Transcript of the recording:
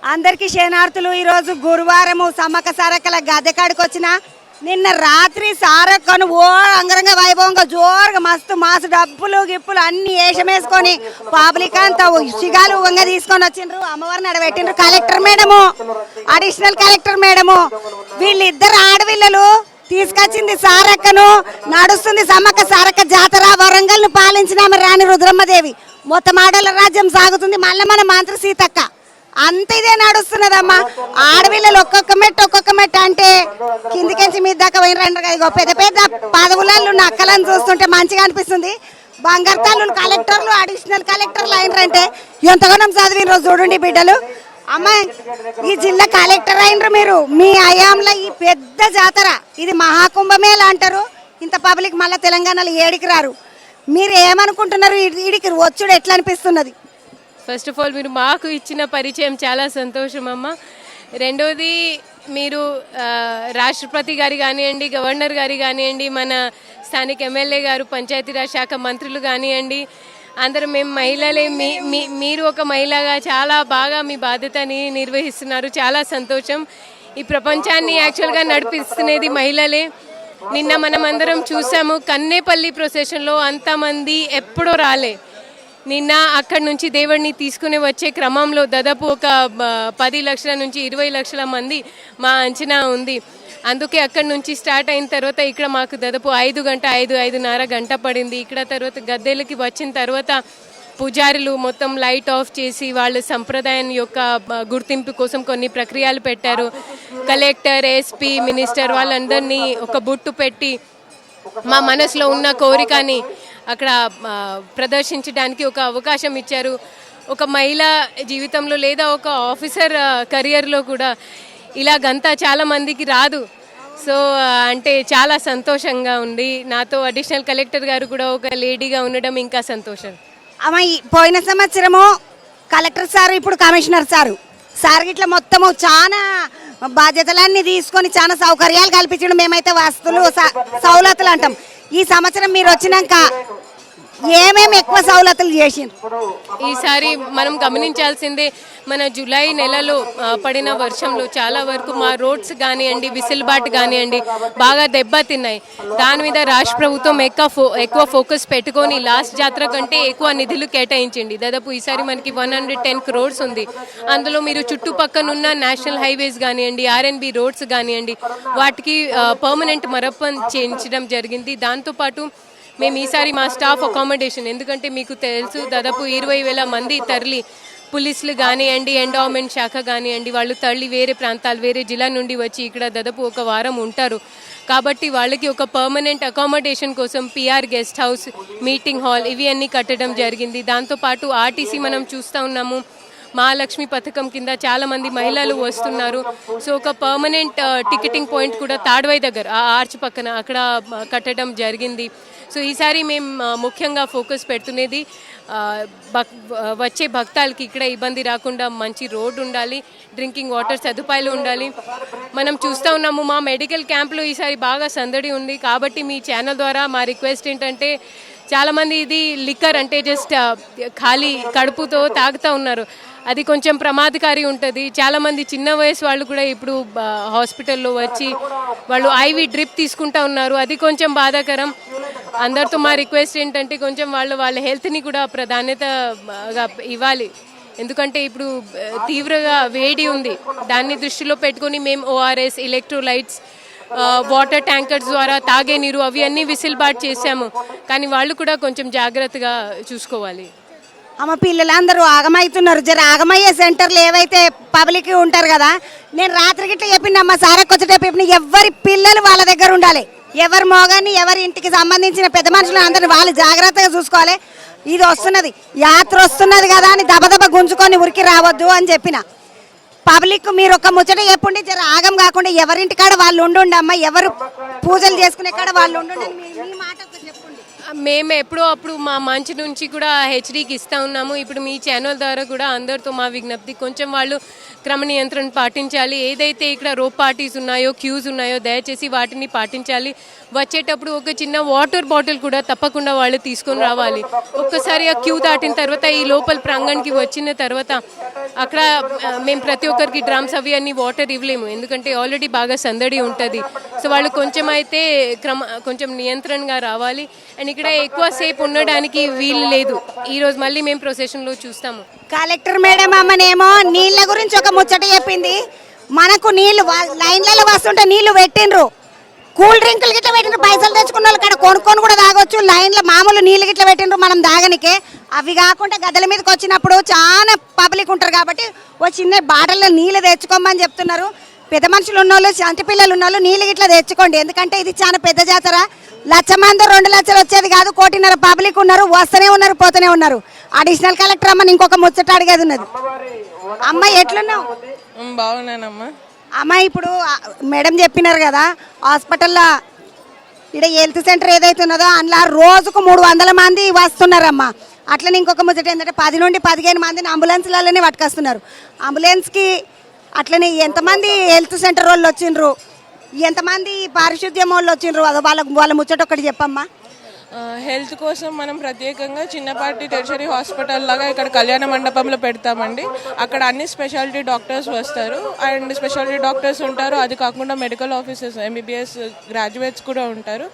అందరికీ శనార్థులు. ఈరోజు గురువారము సమ్మక్క సారక్కల గద్దె కాడికి వచ్చిన. నిన్న రాత్రి సారక్కను అంగరంగ వైభవంగా జోరుగా మస్తు మాసు డబ్బులు గిప్పులు అన్ని వేషమేసుకొని పబ్లిక్ అంతా సిగాలు వంగ తీసుకొని వచ్చిండ్రు. అమ్మవారిని అడబెట్టిండ్రు. Collector madam, additional collector madam, వీళ్ళిద్దరు ఆడపిల్లలు తీసుకొచ్చింది సారక్కను. నడుస్తుంది సమ్మక్క సారక్క జాతర. వరంగల్ ను పాలించిన ఆమె రాణి రుద్రమ్మదేవి. మొత్తం ఆడల రాజ్యం సాగుతుంది. మళ్ళీ మన మంత్రి సీతక్క. అంత ఇదే నడుస్తున్నదమ్మా. ఆడపిల్లలు ఒక్కొక్క మెట్టు అంటే కిందికెంచి మీద దాకా పోయినరంటారు కదా. పెద్ద పెద్ద పదవులలో ఉన్న అక్కలను చూస్తుంటే మంచిగా అనిపిస్తుంది. బంగారు తల్లులు కలెక్టర్లు, అడిషనల్ కలెక్టర్లు అయినరంటే ఎంతగానో చదివిన చూడండి బిడ్డలు. అమ్మ, ఈ జిల్లా కలెక్టర్ అయినరు మీరు. మీ హయాంలో ఈ పెద్ద జాతర ఇది మహాకుంభమేళ అంటారు. ఇంత పబ్లిక్ మళ్ళీ తెలంగాణలో ఏడికి రారు. మీరు ఏమనుకుంటున్నారు? ఈడికి వచ్చుడు ఎట్లా అనిపిస్తున్నది? ఫస్ట్ ఆఫ్ ఆల్ మీరు మాకు ఇచ్చిన పరిచయం చాలా సంతోషం అమ్మ. రెండోది, మీరు రాష్ట్రపతి గారి కానివ్వండి, గవర్నర్ గారి కానివ్వండి, మన స్థానిక ఎమ్మెల్యే గారు, పంచాయతీరాజ్ శాఖ మంత్రులు కానివ్వండి, అందరం మేము మహిళలే. మీరు ఒక మహిళగా చాలా బాగా మీ బాధ్యతని నిర్వహిస్తున్నారు. చాలా సంతోషం. ఈ ప్రపంచాన్ని యాక్చువల్గా నడిపిస్తున్నది మహిళలే. నిన్న మనం అందరం చూసాము కన్నేపల్లి ప్రొసెషన్లో అంతమంది ఎప్పుడో రాలే. నిన్న అక్కడి నుంచి దేవుడిని తీసుకుని వచ్చే క్రమంలో దాదాపు ఒక 10 లక్షల నుంచి 20 లక్షల మంది మా అంచనా ఉంది. అందుకే అక్కడి నుంచి స్టార్ట్ అయిన తర్వాత ఇక్కడ మాకు దాదాపు 5-5:30 గంట పడింది. ఇక్కడ తర్వాత గద్దెలకి వచ్చిన తర్వాత పూజారులు మొత్తం లైట్ ఆఫ్ చేసి వాళ్ళ సంప్రదాయం యొక్క గుర్తింపు కోసం కొన్ని ప్రక్రియలు పెట్టారు. కలెక్టర్, ఎస్పీ, మినిస్టర్ వాళ్ళందరినీ ఒక బొట్టు పెట్టి మా మనసులో ఉన్న కోరికని అక్కడ ప్రదర్శించడానికి ఒక అవకాశం ఇచ్చారు. ఒక మహిళ జీవితంలో లేదా ఒక ఆఫీసర్ కెరియర్లో కూడా ఇలాగంతా చాలా మందికి రాదు. సో అంటే చాలా సంతోషంగా ఉంది. నాతో అడిషనల్ కలెక్టర్ గారు కూడా ఒక లేడీగా ఉండడం ఇంకా సంతోషం. అమ్మ, పోయిన సంవత్సరము కలెక్టర్ సారు, ఇప్పుడు కమిషనర్ సార్ ఇట్లా మొత్తము చాలా బాధ్యతలన్నీ తీసుకొని చాలా సౌకర్యాలు కల్పించడం. మేమైతే వస్తువులు సౌలతులు అంటాం. ఈ సంవత్సరం మీరు వచ్చినాక ఏమేమి ఎక్కువ సౌలతులు చేసిండ్రు? ఈసారి మనం గమనించాల్సిందే, మన జూలై నెలలో పడిన వర్షంలో చాలా వరకు మా రోడ్స్ కానివ్వండి, విసిల్బాట్ కానివ్వండి బాగా దెబ్బతిన్నాయి. దాని మీద రాష్ట్ర ప్రభుత్వం ఎక్కువ ఫోకస్ పెట్టుకొని లాస్ట్ జాతర కంటే ఎక్కువ నిధులు కేటాయించింది. దాదాపు ఈసారి మనకి 110 crores ఉంది. అందులో మీరు చుట్టుపక్కనున్న నేషనల్ హైవేస్ కానివ్వండి, ఆర్ఎన్బి రోడ్స్ కానివ్వండి, వాటికి పర్మనెంట్ మరమ్మతు చేయించడం జరిగింది. దాంతోపాటు మేము ఈసారి మా స్టాఫ్ అకామిడేషన్, ఎందుకంటే మీకు తెలుసు దాదాపు 20,000 మంది తరలి, పోలీసులు కానివ్వండి, ఎండోమెంట్ శాఖ కానివ్వండి, వాళ్ళు తరలి వేరే ప్రాంతాలు వేరే జిల్లా నుండి వచ్చి ఇక్కడ దాదాపు ఒక వారం ఉంటారు. కాబట్టి వాళ్ళకి ఒక పర్మనెంట్ అకామిడేషన్ కోసం PR guest house, meeting hall ఇవి అన్నీ కట్టడం జరిగింది. దాంతోపాటు ఆర్టీసీ మనం చూస్తూ ఉన్నాము, మహాలక్ష్మి పథకం కింద చాలామంది మహిళలు వస్తున్నారు. సో ఒక పర్మనెంట్ టికెటింగ్ పాయింట్ కూడా తాడ్వాయి దగ్గర ఆ ఆర్చ్ పక్కన అక్కడ కట్టడం జరిగింది. సో ఈసారి మేము ముఖ్యంగా ఫోకస్ పెడుతున్నది వచ్చే భక్తాలకి ఇక్కడ ఇబ్బంది రాకుండా మంచి రోడ్డు ఉండాలి, డ్రింకింగ్ వాటర్ సదుపాయాలు ఉండాలి. మనం చూస్తూ ఉన్నాము మా మెడికల్ క్యాంప్లో ఈసారి బాగా సందడి ఉంది. కాబట్టి మీ ఛానల్ ద్వారా మా రిక్వెస్ట్ ఏంటంటే, చాలామంది ఇది లిక్కర్ అంటే జస్ట్ ఖాళీ కడుపుతో తాగుతూ ఉన్నారు. అది కొంచెం ప్రమాదకారి ఉంటుంది. చాలామంది చిన్న వయసు వాళ్ళు కూడా ఇప్పుడు హాస్పిటల్లో వచ్చి వాళ్ళు ఐవి డ్రిప్ తీసుకుంటూ ఉన్నారు. అది కొంచెం బాధాకరం. అందరితో మా రిక్వెస్ట్ ఏంటంటే కొంచెం వాళ్ళ హెల్త్ని కూడా ప్రాధాన్యతగా ఇవ్వాలి. ఎందుకంటే ఇప్పుడు తీవ్రంగా వేడి ఉంది. దాన్ని దృష్టిలో పెట్టుకొని మేము ఓఆర్ఎస్, ఎలక్ట్రోలైట్స్, వాటర్ ట్యాంకర్స్ ద్వారా తాగే నీరు అవి అన్నీ విసిల్బాట్ చేశాము. కానీ వాళ్ళు కూడా కొంచెం జాగ్రత్తగా చూసుకోవాలి. అమ్మ, పిల్లలందరూ ఆగమవుతున్నారు. జర ఆగమయ్యే సెంటర్లు ఏవైతే పబ్లిక్ ఉంటారు కదా, నేను రాత్రికి ఇట్లా చెప్పింది సారక్క వచ్చేటప్పుడు చెప్పిన ఎవరి పిల్లలు వాళ్ళ దగ్గర ఉండాలి. ఎవరి మోగాన్ని ఎవరి ఇంటికి సంబంధించిన పెద్ద మనుషులు అందరినీ వాళ్ళు జాగ్రత్తగా చూసుకోవాలి. ఇది వస్తున్నది, యాత్ర వస్తున్నది కదా అని దబదబ గుంజుకొని ఉరికి రావద్దు అని చెప్పిన. పబ్లిక్ మీరు ఒక ముచ్చట చెప్పుండి, జర ఆగం కాకుండా ఎవరింటి కాడ వాళ్ళు ఉండండి అమ్మ. ఎవరు పూజలు చేసుకునే కాడ వాళ్ళు ఉండండి. మీ మాట చెప్పండి. మేము ఎప్పుడో అప్పుడు మా మంచి నుంచి కూడా హెచ్డీకి ఇస్తూ ఉన్నాము. ఇప్పుడు మీ ఛానల్ ద్వారా కూడా అందరితో మా విజ్ఞప్తి, కొంచెం వాళ్ళు క్రమ నియంత్రణ పాటించాలి. ఏదైతే ఇక్కడ రోప్ పార్టీస్ ఉన్నాయో, క్యూస్ ఉన్నాయో, దయచేసి వాటిని పాటించాలి. వచ్చేటప్పుడు ఒక చిన్న వాటర్ బాటిల్ కూడా తప్పకుండా వాళ్ళు తీసుకొని రావాలి. ఒక్కసారి ఆ క్యూ దాటిన తర్వాత ఈ లోపల ప్రాంగణ్కి వచ్చిన తర్వాత అక్కడ మేము ప్రతి ఒక్కరికి డ్రమ్స్ అవి అన్ని వాటర్ ఇవ్వలేము, ఎందుకంటే ఆల్రెడీ బాగా సందడి ఉంటుంది. సో వాళ్ళు కొంచెం అయితే కొంచెం నియంత్రణగా రావాలి. అండ్ ఇక్కడ ఎక్కువసేపు ఉండడానికి వీలు లేదు. ఈరోజు మళ్ళీ మేము ప్రొసెషన్లో చూస్తాము. కలెక్టర్ మేడం అమ్మనేమో నీళ్ళ గురించి ఒక ముచ్చట చెప్పింది. మనకు నీళ్లు లైన్లలో వస్తుంటే నీళ్లు పెట్టిండ్రు, కూల్ డ్రింకులు గిట్ల పెట్టిండ్రు, పైసలు తెచ్చుకున్న వాళ్ళు ఇక్కడ కొనుక్కొని కూడా తాగొచ్చు. లైన్లో మామూలు నీళ్ళు గిట్ల పెట్టిండ్రు మనం తాగనికే. అవి కాకుండా గద్దెల మీదకి వచ్చినప్పుడు చాలా పబ్లిక్ ఉంటారు కాబట్టి ఓ చిన్న బాటల్లో నీళ్ళు తెచ్చుకోమని చెప్తున్నారు. పెద్ద మనుషులు ఉన్నోళ్ళు, చంటి పిల్లలు ఉన్నోళ్ళు నీళ్ళు గిట్ల తెచ్చుకోండి, ఎందుకంటే ఇది చాలా పెద్ద జాతర. 1,00,000 మంది 2 లక్షలు వచ్చేది కాదు, 1,500,000 పబ్లిక్ ఉన్నారు, వస్తూనే ఉన్నారు, పోతూనే ఉన్నారు. అడిషనల్ కలెక్టర్ అమ్మని ఇంకొక ముచ్చట అడిగేది ఉన్నది. అమ్మ ఎట్లున్నావు? బాగున్నానమ్మా. అమ్మ ఇప్పుడు మేడం చెప్పినారు కదా హాస్పిటల్లో ఇక్కడ హెల్త్ సెంటర్ ఏదైతే ఉన్నదో అందులో రోజుకు 300 మంది వస్తున్నారమ్మా. అట్లనే ఇంకొక ముచ్చట ఏంటంటే 10 నుండి 15 మందిని అంబులెన్స్లలోనే పట్టుకొస్తున్నారు. అంబులెన్స్కి అట్లనే ఎంతమంది హెల్త్ సెంటర్ వాళ్ళు వచ్చిండ్రు, ఎంతమంది పారిశుద్ధ్యం వాళ్ళు వచ్చిండ్రు, వాళ్ళ ముచ్చట ఒకటి చెప్పమ్మా. హెల్త్ కోసం మనం ప్రత్యేకంగా చిన్నపాటి టెరిషరీ హాస్పిటల్ లాగా ఇక్కడ కళ్యాణ మండపంలో పెడతామండి. అక్కడ అన్ని స్పెషాలిటీ డాక్టర్స్ వస్తారు అండ్ స్పెషాలిటీ డాక్టర్స్ ఉంటారు. అది కాకుండా మెడికల్ ఆఫీసర్స్, ఎంబీబీఎస్ గ్రాడ్యుయేట్స్ కూడా ఉంటారు.